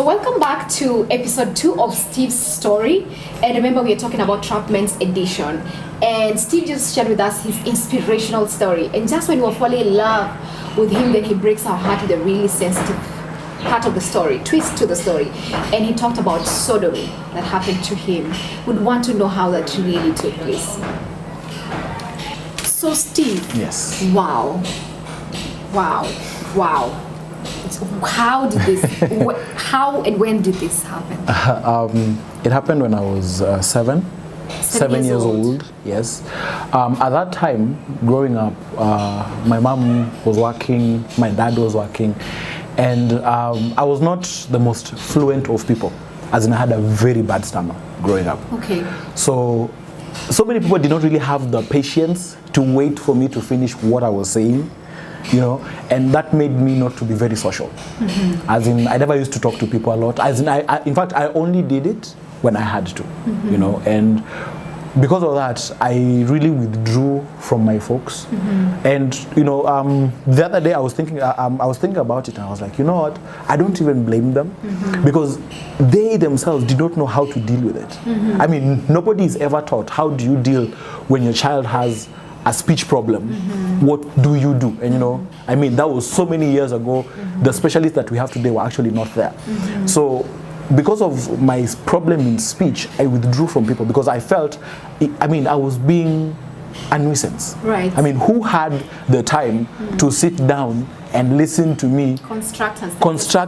welcome back to episode 2 of Steve's story. And remember, we are talking about Trapman's edition. And Steve just shared with us his inspirational story. And just when we were falling in love with him, then he breaks our heart with a really sensitive part of the story, twist to the story. And he talked about sodomy that happened to him. We'd want to know how that really took place. So Steve. Yes. Wow. How did this, how and when did this happen? It happened when I was 7 years old. Yes. At that time, growing up, my mom was working, my dad was working, and I was not the most fluent of people, as in I had a very bad stammer growing up. Okay. So many people did not really have the patience to wait for me to finish what I was saying. You know, and that made me not to be very social. As in, I never used to talk to people a lot. As in, in fact, I only did it when I had to, you know, and because of that, I really withdrew from my folks. And, you know, the other day I was thinking about it, and I was like, you know what, I don't even blame them, because they themselves did not know how to deal with it. I mean, nobody is ever taught, how do you deal when your child has a speech problem? What do you do? And you know, I mean, that was so many years ago. The specialists that we have today were actually not there. So because of my problem in speech, I withdrew from people because I felt, I mean, I was being a nuisance. Right. I mean, who had the time to sit down and listen to me construct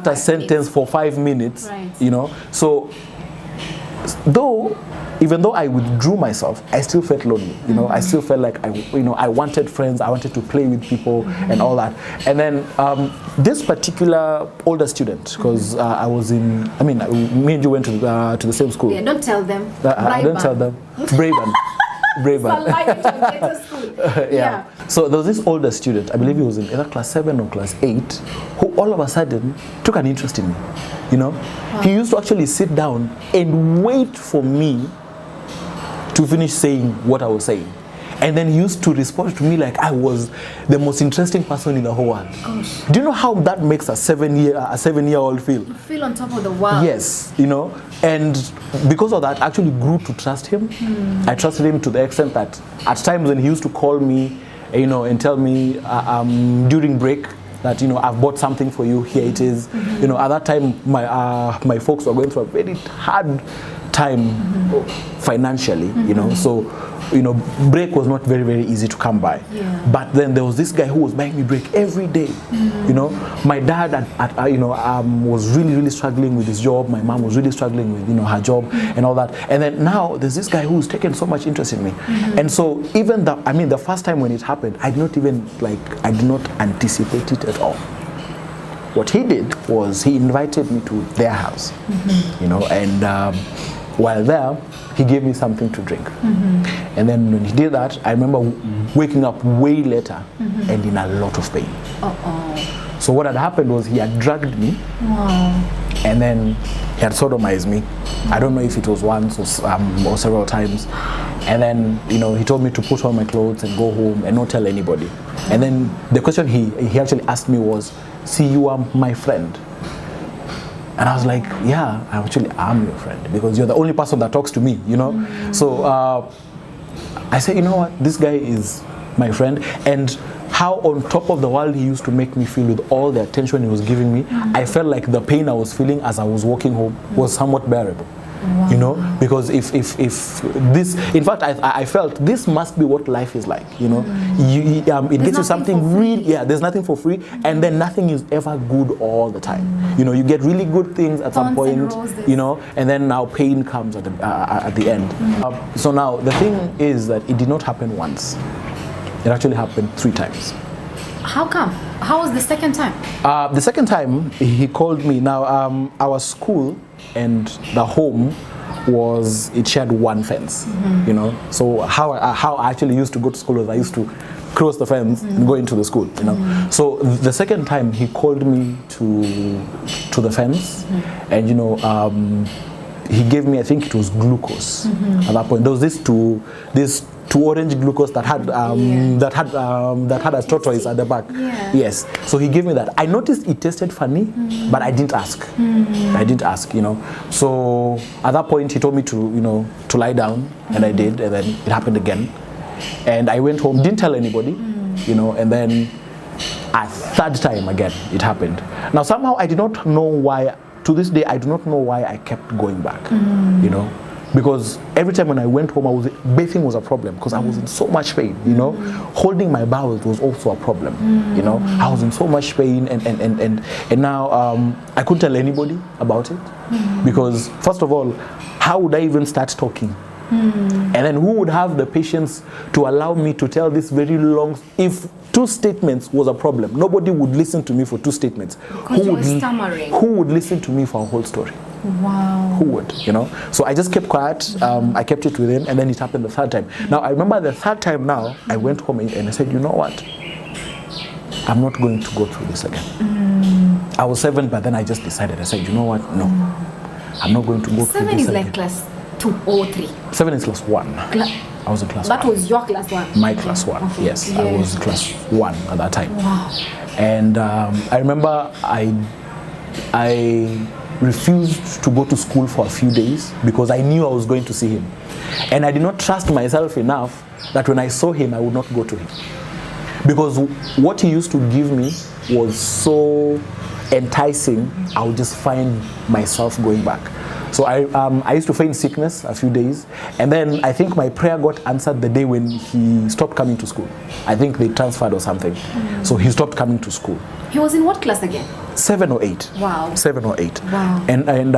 a sentence for 5 minutes? Right. You know, so even though I withdrew myself, I still felt lonely. You know, I still felt like I wanted friends. I wanted to play with people and all that. And then this particular older student, because I was in, I mean, me and you went to the same school. Yeah, don't tell them. Don't tell them. Braven. Yeah. So there was this older student, I believe he was in either class 7 or class 8, who all of a sudden took an interest in me. You know, he used to actually sit down and wait for me to finish saying what I was saying. And then he used to respond to me like I was the most interesting person in the whole world. Gosh. Do you know how that makes a 7-year-old feel? You feel on top of the world. Yes, you know, and because of that, I actually grew to trust him. I trusted him to the extent that at times when he used to call me, you know, and tell me during break that, you know, I've bought something for you, here it is. You know, at that time, my folks were going through a very hard time financially, you know, so, you know, break was not very, very easy to come by. Yeah. But then there was this guy who was buying me break every day. You know, my dad was really, really struggling with his job. My mom was really struggling with, you know, her job and all that. And then now there's this guy who's taken so much interest in me. And so even the first time when it happened, I did not anticipate it at all. What he did was he invited me to their house, you know, and while there, he gave me something to drink. And then when he did that, I remember waking up way later and in a lot of pain. So what had happened was he had dragged me and then he had sodomized me. I don't know if it was once or several times. And then, you know, he told me to put on my clothes and go home and not tell anybody. And then the question he actually asked me was, "See, you are my friend?" And I was like, yeah, I actually am your friend because you're the only person that talks to me, you know? So I said, you know what, this guy is my friend. And how on top of the world he used to make me feel with all the attention he was giving me, I felt like the pain I was feeling as I was walking home was somewhat bearable. You know, because if this, in fact, I felt this must be what life is like. You know, it gets you something real. Yeah, there's nothing for free, and then nothing is ever good all the time. You know, you get really good things at some point. You know, and then now pain comes at the end. So now the thing is that it did not happen once. It actually happened 3 times. How come? How was the second time? The second time he called me. Now our school and the home it shared one fence, you know. So how I actually used to go to school was I used to cross the fence and go into the school, you know. So the second time he called me to the fence, and you know, he gave me, I think it was glucose at that point. There was this to orange glucose that had a tortoise at the back. Yeah. Yes. So he gave me that. I noticed it tasted funny, but I didn't ask. I didn't ask, you know. So at that point he told me to, you know, to lie down, and I did, and then it happened again. And I went home, didn't tell anybody, you know, and then a third time again it happened. Now somehow I did not know why, to this day I do not know why I kept going back, you know, because every time when I went home, bathing was a problem because I was in so much pain, you know. Holding my bowels was also a problem, you know. I was in so much pain, and now I couldn't tell anybody about it because first of all, how would I even start talking? And then who would have the patience to allow me to tell this very long, if 2 statements was a problem, nobody would listen to me for 2 statements. Who would listen to me for a whole story? Wow. Who would, you know? So I just kept quiet, I kept it within, and then it happened the third time. Now I remember the third time now, I went home and I said, you know what? I'm not going to go through this again. I was 7, but then I just decided, I said, you know what? No, I'm not going to go through this again. 7 is like class 2 or 3? 7 is class 1. I was in class 1. That was your class 1? My class 1, okay. yes. I was class 1 at that time. Wow. And I remember I refused to go to school for a few days because I knew I was going to see him. And I did not trust myself enough that when I saw him, I would not go to him. Because what he used to give me was so enticing, I would just find myself going back. So I used to feign sickness a few days, and then I think my prayer got answered the day when he stopped coming to school. I think they transferred or something. So he stopped coming to school. He was in what class again? 7 or 8. Wow. 7 or 8. Wow. And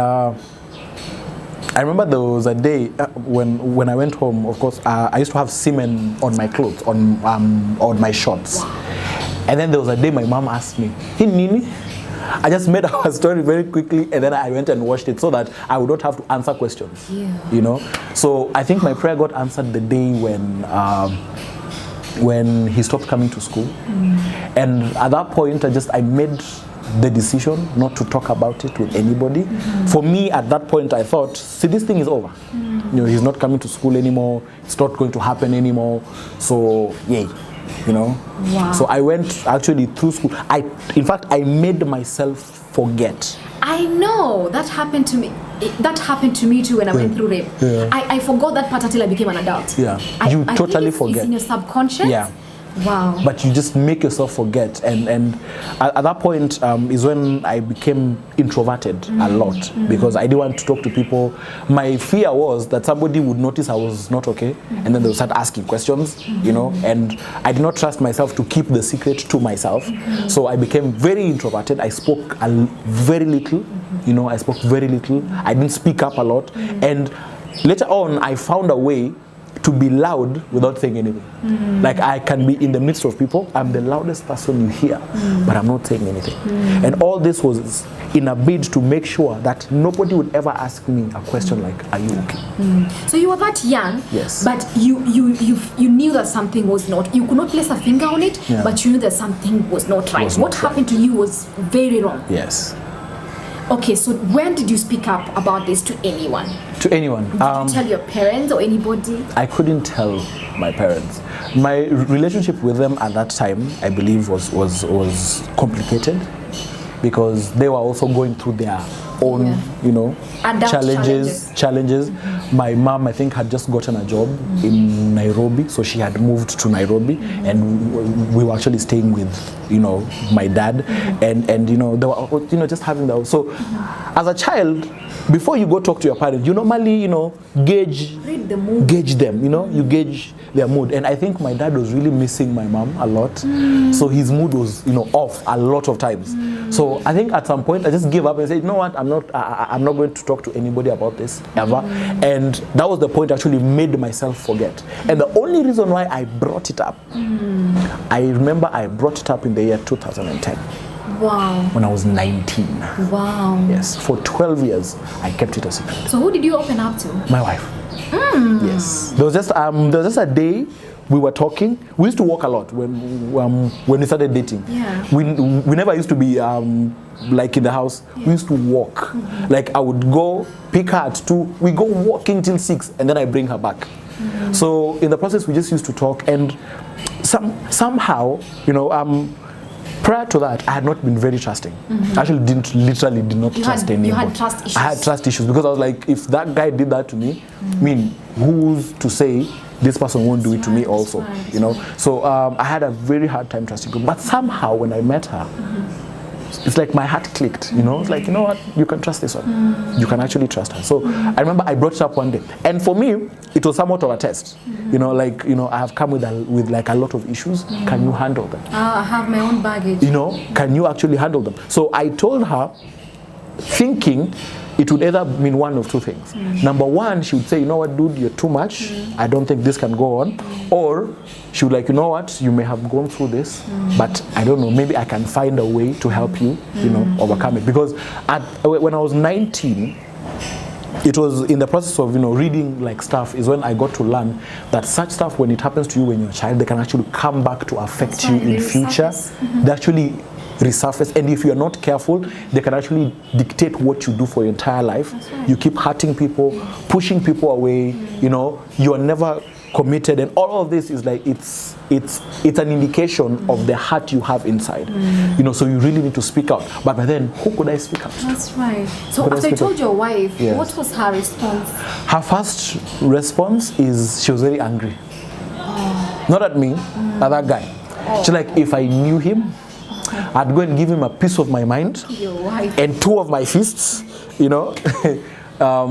I remember there was a day when I went home, of course, I used to have semen on my clothes, on my shorts. Wow. And then there was a day my mom asked me, "Hey, Nini?" I just made up a story very quickly, and then I went and watched it so that I would not have to answer questions. Yeah. You know? So I think my prayer got answered the day when he stopped coming to school. And at that point, I made the decision not to talk about it with anybody. For me, at that point, I thought, see, this thing is over. You know, he's not coming to school anymore. It's not going to happen anymore. So, yay. You know. Wow. So I went actually through school. In fact, I made myself forget. I know that happened to me. That happened to me too when I went through rape. Yeah. I forgot that part until I became an adult. Yeah. You I totally think forget. It's in your subconscious. Yeah. Wow. But you just make yourself forget, and at that point is when I became introverted a lot because I didn't want to talk to people. My fear was that somebody would notice I was not okay, and then they would start asking questions, you know, and I did not trust myself to keep the secret to myself. So I became very introverted. I spoke very little, you know, I spoke very little. I didn't speak up a lot, and later on I found a way to be loud without saying anything. Like I can be in the midst of people, I'm the loudest person you hear, but I'm not saying anything. And all this was in a bid to make sure that nobody would ever ask me a question like, are you okay? So you were that young, yes, but you knew that something was not, you could not place a finger on it, yeah, but you knew that something was not right. What happened to you was very wrong. Yes. Okay, so when did you speak up about this to anyone? To anyone? Did you tell your parents or anybody? I couldn't tell my parents. My relationship with them at that time, I believe, was complicated because they were also going through their own, you know, challenges. My mom, I think, had just gotten a job in Nairobi, so she had moved to Nairobi, and we were actually staying with, you know, my dad, and you know, they were, you know, just having that. So, as a child, before you go talk to your parents, you normally, you know, gauge them, you know, you gauge their mood. And I think my dad was really missing my mom a lot, so his mood was, you know, off a lot of times. So I think at some point I just gave up and said, you know what, I'm not going to talk to anybody about this ever. And that was the point I actually made myself forget. And the only reason why I brought it up, I remember I brought it up in the year 2010. Wow. When I was 19. Wow. Yes. For 12 years, I kept it a secret. So who did you open up to? My wife. Yes. There was just a day we were talking. We used to walk a lot when we started dating. Yeah. We never used to be like in the house. Yeah. We used to walk. Like I would go pick her at 2. We go walking till 6, and then I bring her back. So in the process, we just used to talk, and somehow, you know, prior to that, I had not been very trusting. I actually literally did not trust anyone. You had trust issues. I had trust issues because I was like, if that guy did that to me, I mean, who's to say this person won't do it to me also, you know? So I had a very hard time trusting her. But somehow when I met her, it's like my heart clicked, you know? It's like, you know what, you can trust this one. You can actually trust her. So I remember I brought it up one day. And for me, it was somewhat of a test. You know, like, you know, I have come with like a lot of issues. Can you handle them? I have my own baggage. You know, can you actually handle them? So I told her, thinking it would either mean one of two things. Number one, she would say, you know what, dude, you're too much. I don't think this can go on. Or she would like, you know what, you may have gone through this, but I don't know, maybe I can find a way to help you, you know, overcome it. Because when I was 19, it was in the process of, you know, reading like stuff is when I got to learn that such stuff, when it happens to you when you're a child, they can actually come back to affect you in future. They actually resurface, and if you're not careful, they can actually dictate what you do for your entire life. You keep hurting people, pushing people away, you know, you are never committed, and all of this is like, it's an indication of the heart you have inside, you know, so you really need to speak out. But by then, who could I speak out to? That's right. So after you told your wife, what was her response? Her first response is she was very angry. Not at me, at that guy. She's like, if I knew him, I'd go and give him a piece of my mind and two of my fists, you know.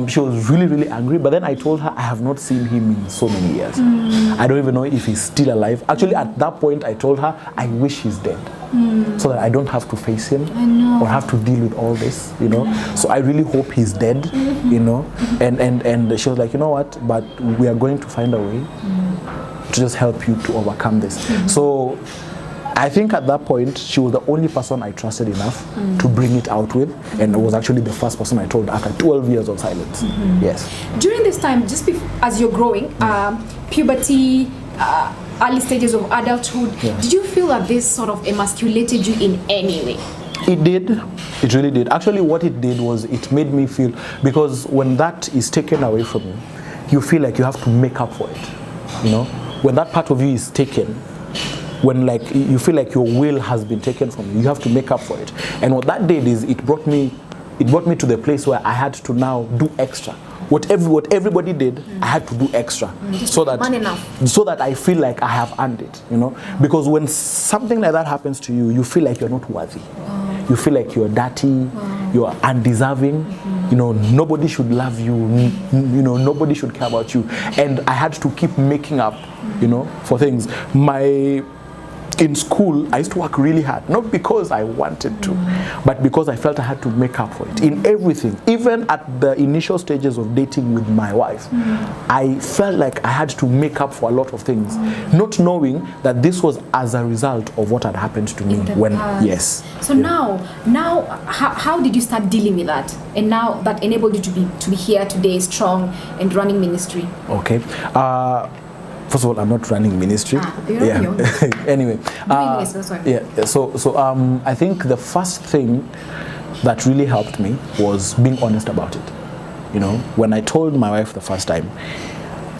She was really, really angry. But then I told her I have not seen him in so many years. I don't even know if he's still alive. Actually, at that point, I told her I wish he's dead, so that I don't have to face him or have to deal with all this, you know. So I really hope he's dead, you know. And she was like, you know what? But we are going to find a way to just help you to overcome this. So I think at that point, she was the only person I trusted enough to bring it out with, and it was actually the first person I told after 12 years of silence. Yes. During this time, just as you're growing, puberty, early stages of adulthood, did you feel that this sort of emasculated you in any way? It did. It really did. Actually, what it did was it made me feel, because when that is taken away from you, you feel like you have to make up for it. You know, when that part of you is taken, when like you feel like your will has been taken from you, you have to make up for it. And what that did is it brought me to the place where I had to now do extra. What everybody did, I had to do extra, so that I feel like I have earned it, you know. Because when something like that happens to you, you feel like you're not worthy. You feel like you're dirty, you're undeserving, you know, nobody should love you, you know, nobody should care about you. And I had to keep making up, you know, for things. In school, I used to work really hard, not because I wanted to, but because I felt I had to make up for it. In everything, even at the initial stages of dating with my wife, I felt like I had to make up for a lot of things, not knowing that this was as a result of what had happened to me when, So now, how did you start dealing with that? And now that enabled you to be here today, strong and running ministry? Okay. First of all, I'm not running ministry. Anyway, so I think the first thing that really helped me was being honest about it. You know, when I told my wife the first time,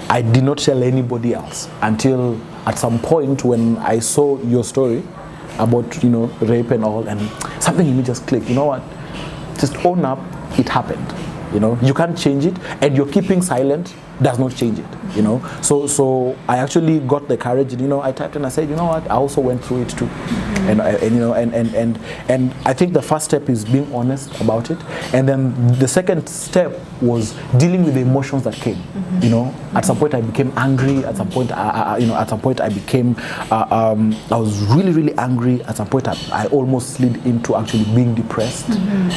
I did not tell anybody else until at some point when I saw your story about, you know, rape and all, and something in me just clicked. You know what? Just own up, it happened. You know, you can't change it, and you're keeping silent does not change it, you know. So I actually got the courage, and, you know, I typed and I said, you know what, I also went through it too. And you know, and I think the first step is being honest about it, and then the second step was dealing with the emotions that came. You know, at some point I became angry. At some point, at some point I became, I was really, really angry. At some point I almost slid into actually being depressed.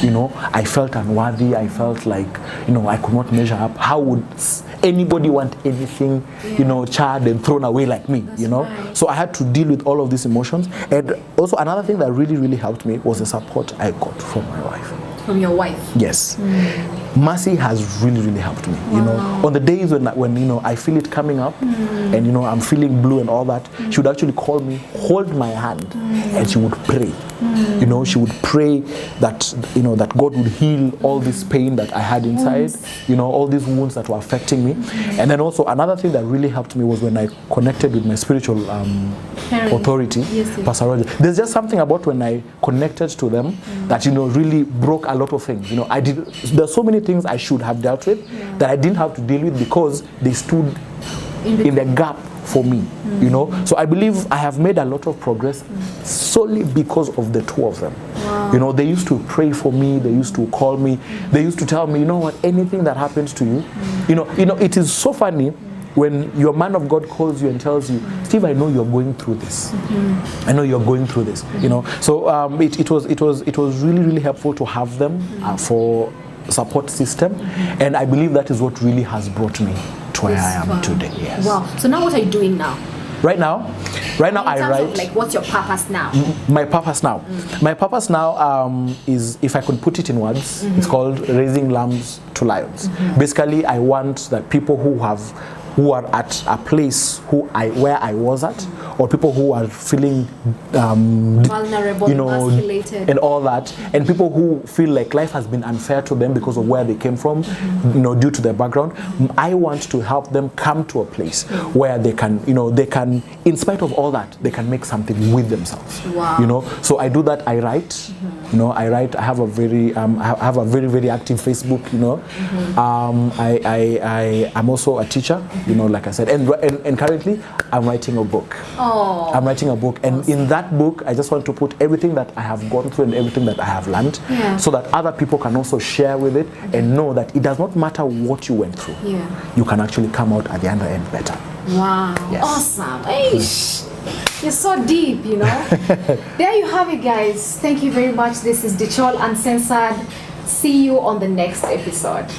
You know, I felt unworthy. I felt like, you know, I could not measure up. How would anybody want anything, you know, charred and thrown away like me? You know, so I had to deal with all of these emotions. And also another thing that really, really helped me was the support I got from my wife. From your wife? Yes. Mercy has really helped me. You know, on the days when you know I feel it coming up, and you know I'm feeling blue and all that, she would actually call me, hold my hand, and she would pray. You know, she would pray that you know that God would heal all this pain that I had inside. You know, all these wounds that were affecting me. And then also another thing that really helped me was when I connected with my spiritual authority, Pastor Roger. There's just something about when I connected to them that, you know, really broke a lot of things. You know, there's so many things I should have dealt with that I didn't have to deal with because they stood in the gap for me. You know, so I believe I have made a lot of progress solely because of the two of them. You know, they used to pray for me, they used to call me, they used to tell me, you know what, anything that happens to you, you know, it is so funny when your man of God calls you and tells you, Steve, I know you're going through this. I know you're going through this. You know, so it was really helpful to have them for support system, and I believe that is what really has brought me to where I am today. Yes. Wow. So now what are you doing now? Right now I write. Of, like, what's your purpose now? My purpose now. My purpose now is, if I could put it in words, it's called raising lambs to lions. Basically, I want that people who are at a place where I was at, or people who are feeling vulnerable, you know, emasculated, and all that, and people who feel like life has been unfair to them because of where they came from, you know, due to their background. I want to help them come to a place where they can, you know, in spite of all that, they can make something with themselves. Wow. You know, so I do that. I write. You know, I write. I have a very very active Facebook. You know, I'm also a teacher. You know, like I said, and currently I'm writing a book. Oh. I'm writing a book, and in that book, I just want to put everything that I have gone through and everything that I have learned, so that other people can also share with it and know that it does not matter what you went through. You can actually come out at the other end better. Wow. Yes. Awesome. Eish. You're so deep, you know. There you have it, guys. Thank you very much. This is Dichol Uncensored. See you on the next episode.